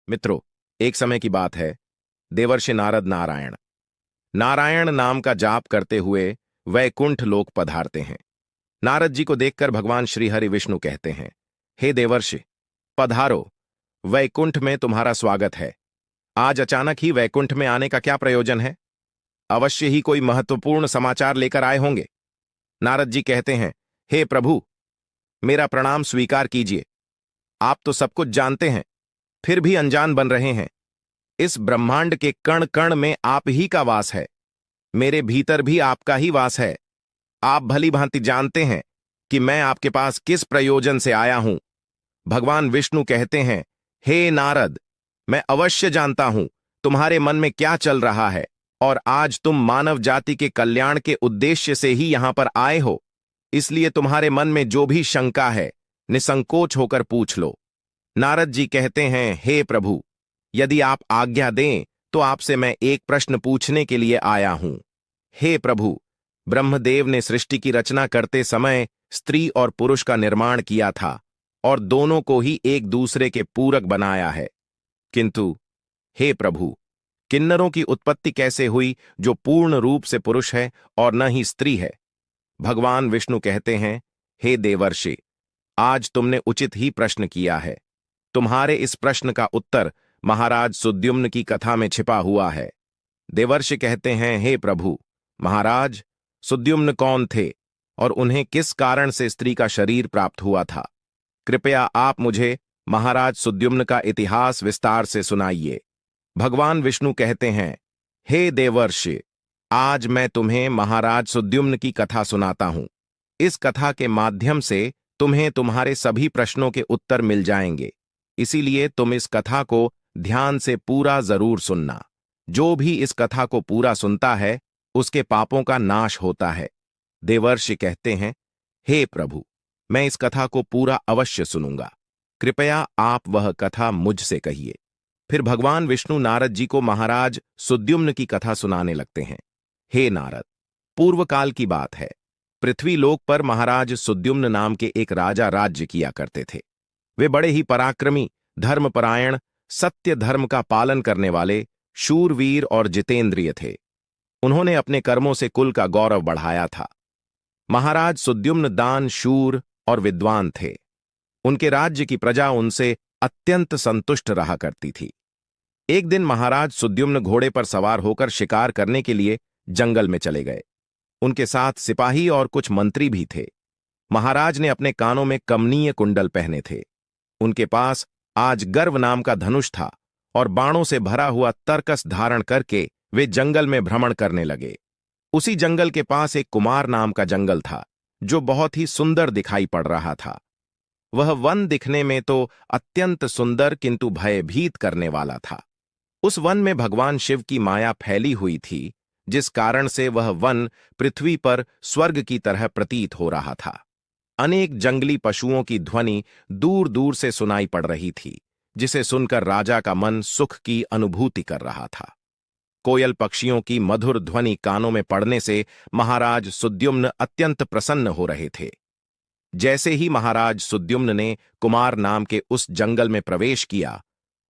मित्रों, एक समय की बात है। देवर्षि नारद नारायण नारायण नाम का जाप करते हुए वैकुंठ लोक पधारते हैं। नारद जी को देखकर भगवान श्री हरि विष्णु कहते हैं, हे देवर्षि, पधारो, वैकुंठ में तुम्हारा स्वागत है। आज अचानक ही वैकुंठ में आने का क्या प्रयोजन है? अवश्य ही कोई महत्वपूर्ण समाचार लेकर आए होंगे। नारद जी कहते हैं, हे प्रभु, मेरा प्रणाम स्वीकार कीजिए। आप तो सब कुछ जानते हैं, फिर भी अनजान बन रहे हैं। इस ब्रह्मांड के कण कण में आप ही का वास है। मेरे भीतर भी आपका ही वास है। आप भली भांति जानते हैं कि मैं आपके पास किस प्रयोजन से आया हूं। भगवान विष्णु कहते हैं, हे नारद, मैं अवश्य जानता हूं तुम्हारे मन में क्या चल रहा है, और आज तुम मानव जाति के कल्याण के उद्देश्य से ही यहां पर आए हो। इसलिए तुम्हारे मन में जो भी शंका है, निसंकोच होकर पूछ लो। नारद जी कहते हैं, हे प्रभु, यदि आप आज्ञा दें तो आपसे मैं एक प्रश्न पूछने के लिए आया हूं। हे प्रभु, ब्रह्मदेव ने सृष्टि की रचना करते समय स्त्री और पुरुष का निर्माण किया था और दोनों को ही एक दूसरे के पूरक बनाया है। किंतु हे प्रभु, किन्नरों की उत्पत्ति कैसे हुई जो पूर्ण रूप से पुरुष है और न ही स्त्री है? भगवान विष्णु कहते हैं, हे देवर्षि, आज तुमने उचित ही प्रश्न किया है। तुम्हारे इस प्रश्न का उत्तर महाराज सुद्युम्न की कथा में छिपा हुआ है। देवर्षि कहते हैं, हे प्रभु, महाराज सुद्युम्न कौन थे और उन्हें किस कारण से स्त्री का शरीर प्राप्त हुआ था? कृपया आप मुझे महाराज सुद्युम्न का इतिहास विस्तार से सुनाइए। भगवान विष्णु कहते हैं, हे देवर्षि, आज मैं तुम्हें महाराज सुद्युम्न की कथा सुनाता हूं। इस कथा के माध्यम से तुम्हें तुम्हारे सभी प्रश्नों के उत्तर मिल जाएंगे। इसीलिए तुम इस कथा को ध्यान से पूरा जरूर सुनना। जो भी इस कथा को पूरा सुनता है, उसके पापों का नाश होता है। देवर्षि कहते हैं, हे प्रभु, मैं इस कथा को पूरा अवश्य सुनूंगा। कृपया आप वह कथा मुझसे कहिए। फिर भगवान विष्णु नारद जी को महाराज सुद्युम्न की कथा सुनाने लगते हैं। हे नारद, पूर्व काल की बात है। पृथ्वी लोक पर महाराज सुद्युम्न नाम के एक राजा राज्य किया करते थे। वे बड़े ही पराक्रमी, धर्मपरायण, सत्य धर्म का पालन करने वाले, शूरवीर और जितेंद्रिय थे। उन्होंने अपने कर्मों से कुल का गौरव बढ़ाया था। महाराज सुद्युम्न दान, शूर और विद्वान थे। उनके राज्य की प्रजा उनसे अत्यंत संतुष्ट रहा करती थी। एक दिन महाराज सुद्युम्न घोड़े पर सवार होकर शिकार करने के लिए जंगल में चले गए। उनके साथ सिपाही और कुछ मंत्री भी थे। महाराज ने अपने कानों में कमनीय कुंडल पहने थे। उनके पास आज गर्व नाम का धनुष था और बाणों से भरा हुआ तरकस धारण करके वे जंगल में भ्रमण करने लगे। उसी जंगल के पास एक कुमार नाम का जंगल था, जो बहुत ही सुंदर दिखाई पड़ रहा था। वह वन दिखने में तो अत्यंत सुंदर किंतु भयभीत करने वाला था। उस वन में भगवान शिव की माया फैली हुई थी, जिस कारण से वह वन पृथ्वी पर स्वर्ग की तरह प्रतीत हो रहा था। अनेक जंगली पशुओं की ध्वनि दूर दूर से सुनाई पड़ रही थी, जिसे सुनकर राजा का मन सुख की अनुभूति कर रहा था। कोयल पक्षियों की मधुर ध्वनि कानों में पड़ने से महाराज सुद्युम्न अत्यंत प्रसन्न हो रहे थे। जैसे ही महाराज सुद्युम्न ने कुमार नाम के उस जंगल में प्रवेश किया,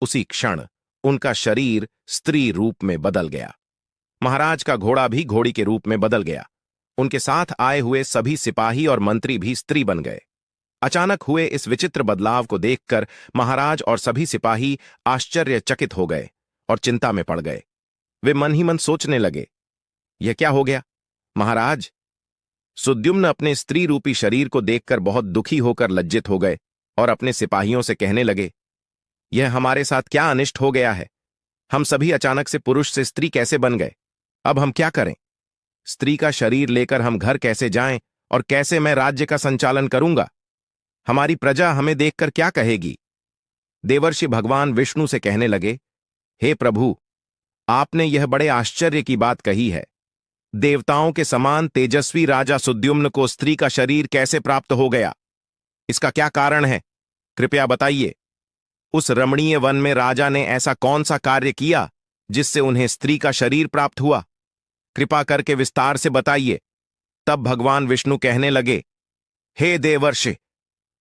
उसी क्षण उनका शरीर स्त्री रूप में बदल गया। महाराज का घोड़ा भी घोड़ी के रूप में बदल गया। उनके साथ आए हुए सभी सिपाही और मंत्री भी स्त्री बन गए। अचानक हुए इस विचित्र बदलाव को देखकर महाराज और सभी सिपाही आश्चर्यचकित हो गए और चिंता में पड़ गए। वे मन ही मन सोचने लगे, यह क्या हो गया? महाराज सुद्युम्न अपने स्त्री रूपी शरीर को देखकर बहुत दुखी होकर लज्जित हो गए और अपने सिपाहियों से कहने लगे, यह हमारे साथ क्या अनिष्ट हो गया है? हम सभी अचानक से पुरुष से स्त्री कैसे बन गए? अब हम क्या करें? स्त्री का शरीर लेकर हम घर कैसे जाएं और कैसे मैं राज्य का संचालन करूंगा? हमारी प्रजा हमें देखकर क्या कहेगी? देवर्षि भगवान विष्णु से कहने लगे, हे प्रभु, आपने यह बड़े आश्चर्य की बात कही है। देवताओं के समान तेजस्वी राजा सुद्युम्न को स्त्री का शरीर कैसे प्राप्त हो गया? इसका क्या कारण है? कृपया बताइए। उस रमणीय वन में राजा ने ऐसा कौन सा कार्य किया जिससे उन्हें स्त्री का शरीर प्राप्त हुआ? कृपा करके विस्तार से बताइए। तब भगवान विष्णु कहने लगे, हे देवर्षि,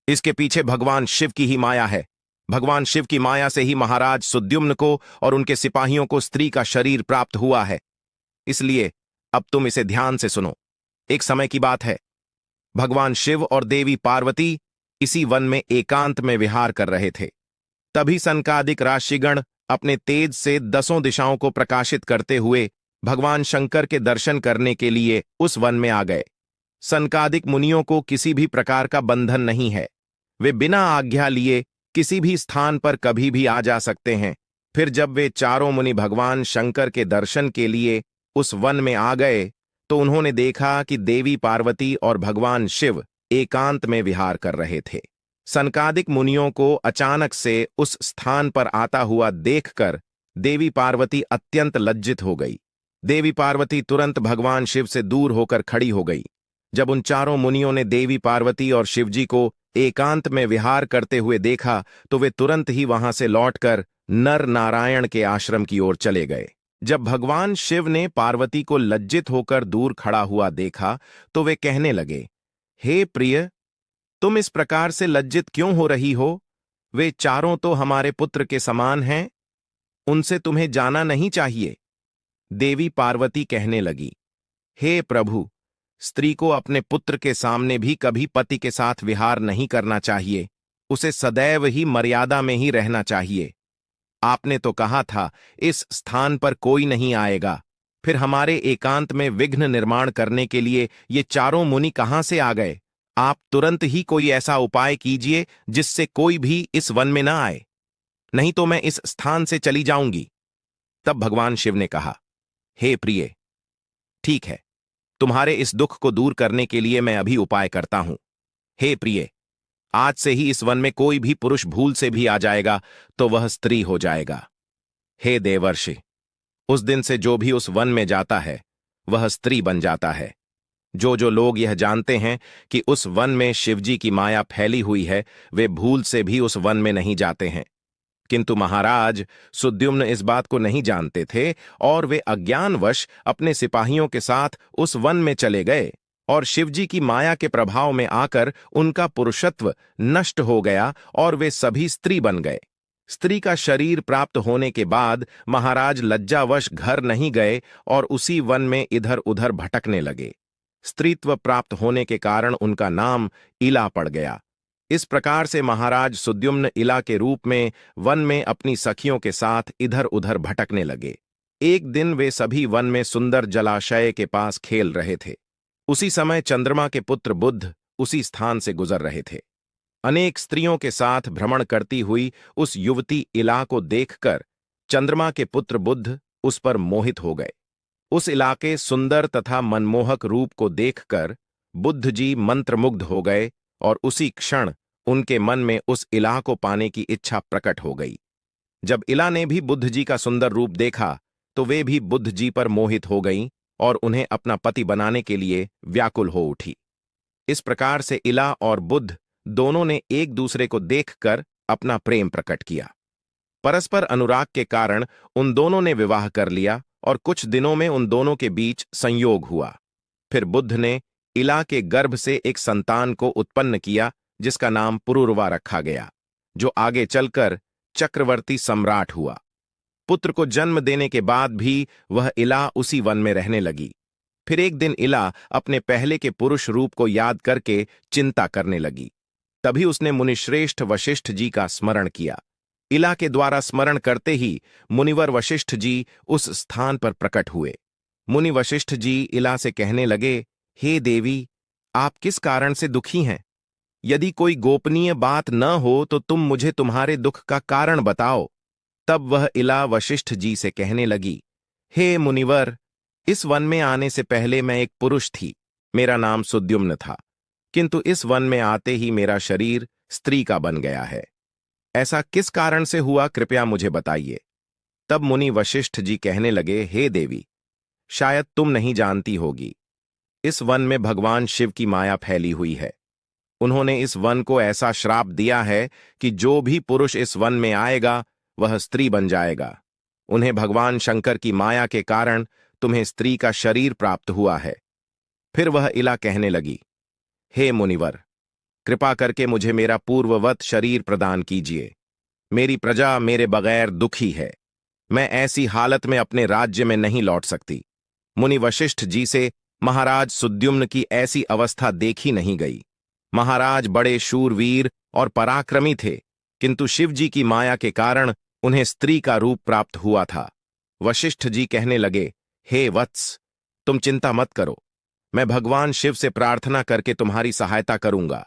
इसके पीछे भगवान शिव की ही माया है। भगवान शिव की माया से ही महाराज सुद्युम्न को और उनके सिपाहियों को स्त्री का शरीर प्राप्त हुआ है। इसलिए अब तुम इसे ध्यान से सुनो। एक समय की बात है, भगवान शिव और देवी पार्वती इसी वन में एकांत में विहार कर रहे थे। तभी सनकादिक राशिगण अपने तेज से 10 दिशाओं को प्रकाशित करते हुए भगवान शंकर के दर्शन करने के लिए उस वन में आ गए। सनकादिक मुनियों को किसी भी प्रकार का बंधन नहीं है। वे बिना आज्ञा लिए किसी भी स्थान पर कभी भी आ जा सकते हैं। फिर जब वे चारों मुनि भगवान शंकर के दर्शन के लिए उस वन में आ गए तो उन्होंने देखा कि देवी पार्वती और भगवान शिव एकांत में विहार कर रहे थे। सनकादिक मुनियों को अचानक से उस स्थान पर आता हुआ देखकर देवी पार्वती अत्यंत लज्जित हो गई। देवी पार्वती तुरंत भगवान शिव से दूर होकर खड़ी हो गई। जब उन चारों मुनियों ने देवी पार्वती और शिवजी को एकांत में विहार करते हुए देखा तो वे तुरंत ही वहां से लौटकर नर नारायण के आश्रम की ओर चले गए। जब भगवान शिव ने पार्वती को लज्जित होकर दूर खड़ा हुआ देखा तो वे कहने लगे, हे प्रिय, तुम इस प्रकार से लज्जित क्यों हो रही हो? वे चारों तो हमारे पुत्र के समान हैं, उनसे तुम्हें जाना नहीं चाहिए। देवी पार्वती कहने लगी, हे प्रभु, स्त्री को अपने पुत्र के सामने भी कभी पति के साथ विहार नहीं करना चाहिए। उसे सदैव ही मर्यादा में ही रहना चाहिए। आपने तो कहा था इस स्थान पर कोई नहीं आएगा, फिर हमारे एकांत में विघ्न निर्माण करने के लिए ये चारों मुनि कहां से आ गए? आप तुरंत ही कोई ऐसा उपाय कीजिए जिससे कोई भी इस वन में ना आए, नहीं तो मैं इस स्थान से चली जाऊंगी। तब भगवान शिव ने कहा, हे प्रिय, ठीक है, तुम्हारे इस दुख को दूर करने के लिए मैं अभी उपाय करता हूं। हे प्रिय, आज से ही इस वन में कोई भी पुरुष भूल से भी आ जाएगा तो वह स्त्री हो जाएगा। हे देवर्षि, उस दिन से जो भी उस वन में जाता है वह स्त्री बन जाता है। जो जो लोग यह जानते हैं कि उस वन में शिवजी की माया फैली हुई है, वे भूल से भी उस वन में नहीं जाते हैं। किंतु महाराज सुद्युम्न इस बात को नहीं जानते थे और वे अज्ञानवश अपने सिपाहियों के साथ उस वन में चले गए और शिवजी की माया के प्रभाव में आकर उनका पुरुषत्व नष्ट हो गया और वे सभी स्त्री बन गए। स्त्री का शरीर प्राप्त होने के बाद महाराज लज्जावश घर नहीं गए और उसी वन में इधर उधर भटकने लगे। स्त्रीत्व प्राप्त होने के कारण उनका नाम इला पड़ गया। इस प्रकार से महाराज सुद्युम्न इला के रूप में वन में अपनी सखियों के साथ इधर उधर भटकने लगे। एक दिन वे सभी वन में सुंदर जलाशय के पास खेल रहे थे। उसी समय चंद्रमा के पुत्र बुध उसी स्थान से गुजर रहे थे। अनेक स्त्रियों के साथ भ्रमण करती हुई उस युवती इला को देखकर चंद्रमा के पुत्र बुध उस पर मोहित हो गए। उस इलाके सुंदर तथा मनमोहक रूप को देखकर बुद्ध जी मंत्रमुग्ध हो गए और उसी क्षण उनके मन में उस इला को पाने की इच्छा प्रकट हो गई। जब इला ने भी बुद्ध जी का सुंदर रूप देखा तो वे भी बुद्ध जी पर मोहित हो गईं और उन्हें अपना पति बनाने के लिए व्याकुल हो उठी। इस प्रकार से इला और बुद्ध दोनों ने एक दूसरे को देखकर अपना प्रेम प्रकट किया। परस्पर अनुराग के कारण उन दोनों ने विवाह कर लिया और कुछ दिनों में उन दोनों के बीच संयोग हुआ। फिर बुद्ध ने इला के गर्भ से एक संतान को उत्पन्न किया जिसका नाम पुरुरवा रखा गया, जो आगे चलकर चक्रवर्ती सम्राट हुआ। पुत्र को जन्म देने के बाद भी वह इला उसी वन में रहने लगी। फिर एक दिन इला अपने पहले के पुरुष रूप को याद करके चिंता करने लगी। तभी उसने मुनिश्रेष्ठ वशिष्ठ जी का स्मरण किया। इला के द्वारा स्मरण करते ही मुनिवर वशिष्ठ जी उस स्थान पर प्रकट हुए। मुनि वशिष्ठ जी इला से कहने लगे, हे देवी, आप किस कारण से दुखी हैं? यदि कोई गोपनीय बात न हो तो तुम मुझे तुम्हारे दुख का कारण बताओ। तब वह इला वशिष्ठ जी से कहने लगी, हे मुनिवर, इस वन में आने से पहले मैं एक पुरुष थी। मेरा नाम सुद्युम्न था, किंतु इस वन में आते ही मेरा शरीर स्त्री का बन गया है। ऐसा किस कारण से हुआ, कृपया मुझे बताइए। तब मुनि वशिष्ठ जी कहने लगे, हे देवी, शायद तुम नहीं जानती होगी, इस वन में भगवान शिव की माया फैली हुई है। उन्होंने इस वन को ऐसा श्राप दिया है कि जो भी पुरुष इस वन में आएगा वह स्त्री बन जाएगा। उन्हें भगवान शंकर की माया के कारण तुम्हें स्त्री का शरीर प्राप्त हुआ है। फिर वह इला कहने लगी, हे मुनिवर, कृपा करके मुझे मेरा पूर्ववत शरीर प्रदान कीजिए। मेरी प्रजा मेरे बगैर दुखी है। मैं ऐसी हालत में अपने राज्य में नहीं लौट सकती। मुनि वशिष्ठ जी से महाराज सुद्युम्न की ऐसी अवस्था देखी नहीं गई। महाराज बड़े शूरवीर और पराक्रमी थे, किंतु शिवजी की माया के कारण उन्हें स्त्री का रूप प्राप्त हुआ था। वशिष्ठ जी कहने लगे, हे वत्स, तुम चिंता मत करो, मैं भगवान शिव से प्रार्थना करके तुम्हारी सहायता करूंगा।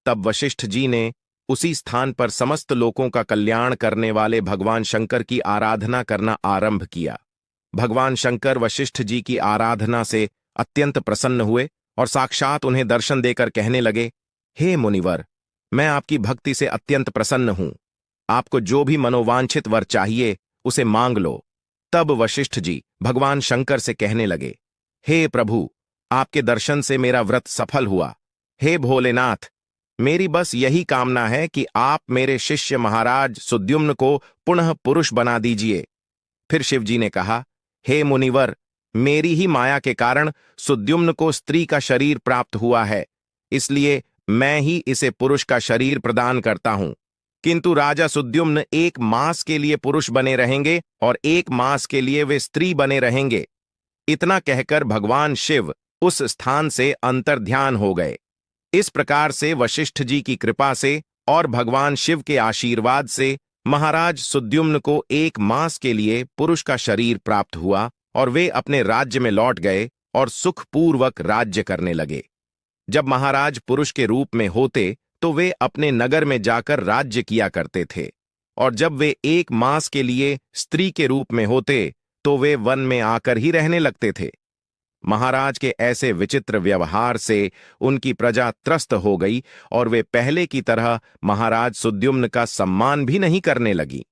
तब वशिष्ठ जी ने उसी स्थान पर समस्त लोगों का कल्याण करने वाले भगवान शंकर की आराधना करना आरंभ किया। भगवान शंकर वशिष्ठ जी की आराधना से अत्यंत प्रसन्न हुए और साक्षात उन्हें दर्शन देकर कहने लगे, हे मुनिवर, मैं आपकी भक्ति से अत्यंत प्रसन्न हूं। आपको जो भी मनोवांछित वर चाहिए उसे मांग लो। तब वशिष्ठ जी भगवान शंकर से कहने लगे, हे प्रभु, आपके दर्शन से मेरा व्रत सफल हुआ। हे भोलेनाथ, मेरी बस यही कामना है कि आप मेरे शिष्य महाराज सुद्युम्न को पुनः पुरुष बना दीजिए। फिर शिवजी ने कहा, हे मुनिवर, मेरी ही माया के कारण सुद्युम्न को स्त्री का शरीर प्राप्त हुआ है, इसलिए मैं ही इसे पुरुष का शरीर प्रदान करता हूं। किंतु राजा सुद्युम्न 1 मास के लिए पुरुष बने रहेंगे और 1 मास के लिए वे स्त्री बने रहेंगे। इतना कहकर भगवान शिव उस स्थान से अंतर्ध्यान हो गए। इस प्रकार से वशिष्ठ जी की कृपा से और भगवान शिव के आशीर्वाद से महाराज सुद्युम्न को 1 मास के लिए पुरुष का शरीर प्राप्त हुआ और वे अपने राज्य में लौट गए और सुखपूर्वक राज्य करने लगे। जब महाराज पुरुष के रूप में होते तो वे अपने नगर में जाकर राज्य किया करते थे, और जब वे 1 मास के लिए स्त्री के रूप में होते तो वे वन में आकर ही रहने लगते थे। महाराज के ऐसे विचित्र व्यवहार से उनकी प्रजा त्रस्त हो गई और वे पहले की तरह महाराज सुद्युम्न का सम्मान भी नहीं करने लगी।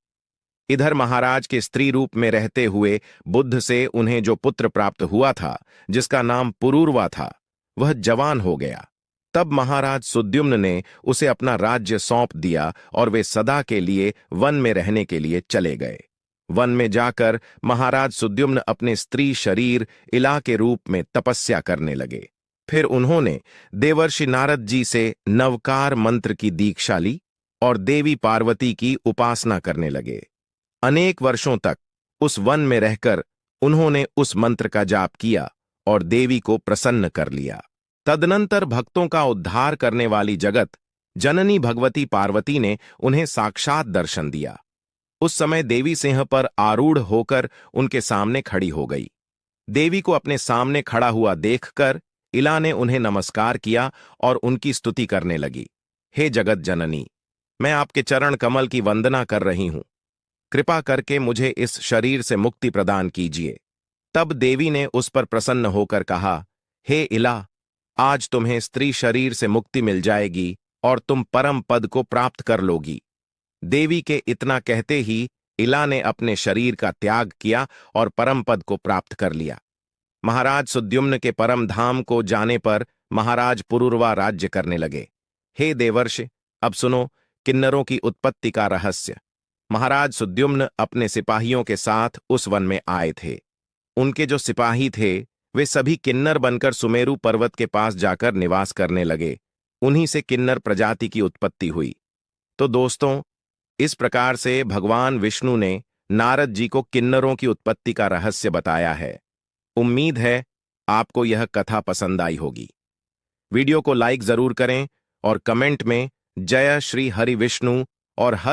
इधर महाराज के स्त्री रूप में रहते हुए बुद्ध से उन्हें जो पुत्र प्राप्त हुआ था, जिसका नाम पुरूरवा था, वह जवान हो गया। तब महाराज सुद्युम्न ने उसे अपना राज्य सौंप दिया और वे सदा के लिए वन में रहने के लिए चले गए। वन में जाकर महाराज सुद्युम्न अपने स्त्री शरीर इला के रूप में तपस्या करने लगे। फिर उन्होंने देवर्षि नारद जी से नवकार मंत्र की दीक्षा ली और देवी पार्वती की उपासना करने लगे। अनेक वर्षों तक उस वन में रहकर उन्होंने उस मंत्र का जाप किया और देवी को प्रसन्न कर लिया। तदनंतर भक्तों का उद्धार करने वाली जगत जननी भगवती पार्वती ने उन्हें साक्षात दर्शन दिया। उस समय देवी सिंह पर आरूढ़ होकर उनके सामने खड़ी हो गई। देवी को अपने सामने खड़ा हुआ देखकर इला ने उन्हें नमस्कार किया और उनकी स्तुति करने लगी। हे जगत जननी, मैं आपके चरण कमल की वंदना कर रही हूं। कृपा करके मुझे इस शरीर से मुक्ति प्रदान कीजिए। तब देवी ने उस पर प्रसन्न होकर कहा, हे इला, आज तुम्हें स्त्री शरीर से मुक्ति मिल जाएगी और तुम परम पद को प्राप्त कर लोगी। देवी के इतना कहते ही इला ने अपने शरीर का त्याग किया और परम पद को प्राप्त कर लिया। महाराज सुद्युम्न के परम धाम को जाने पर महाराज पुरूरवा राज्य करने लगे। हे देवर्षि, अब सुनो किन्नरों की उत्पत्ति का रहस्य। महाराज सुद्युम्न अपने सिपाहियों के साथ उस वन में आए थे। उनके जो सिपाही थे वे सभी किन्नर बनकर सुमेरु पर्वत के पास जाकर निवास करने लगे। उन्हीं से किन्नर प्रजाति की उत्पत्ति हुई। तो दोस्तों, इस प्रकार से भगवान विष्णु ने नारद जी को किन्नरों की उत्पत्ति का रहस्य बताया है। उम्मीद है आपको यह कथा पसंद आई होगी। वीडियो को लाइक जरूर करें और कमेंट में जय श्री हरि विष्णु और हर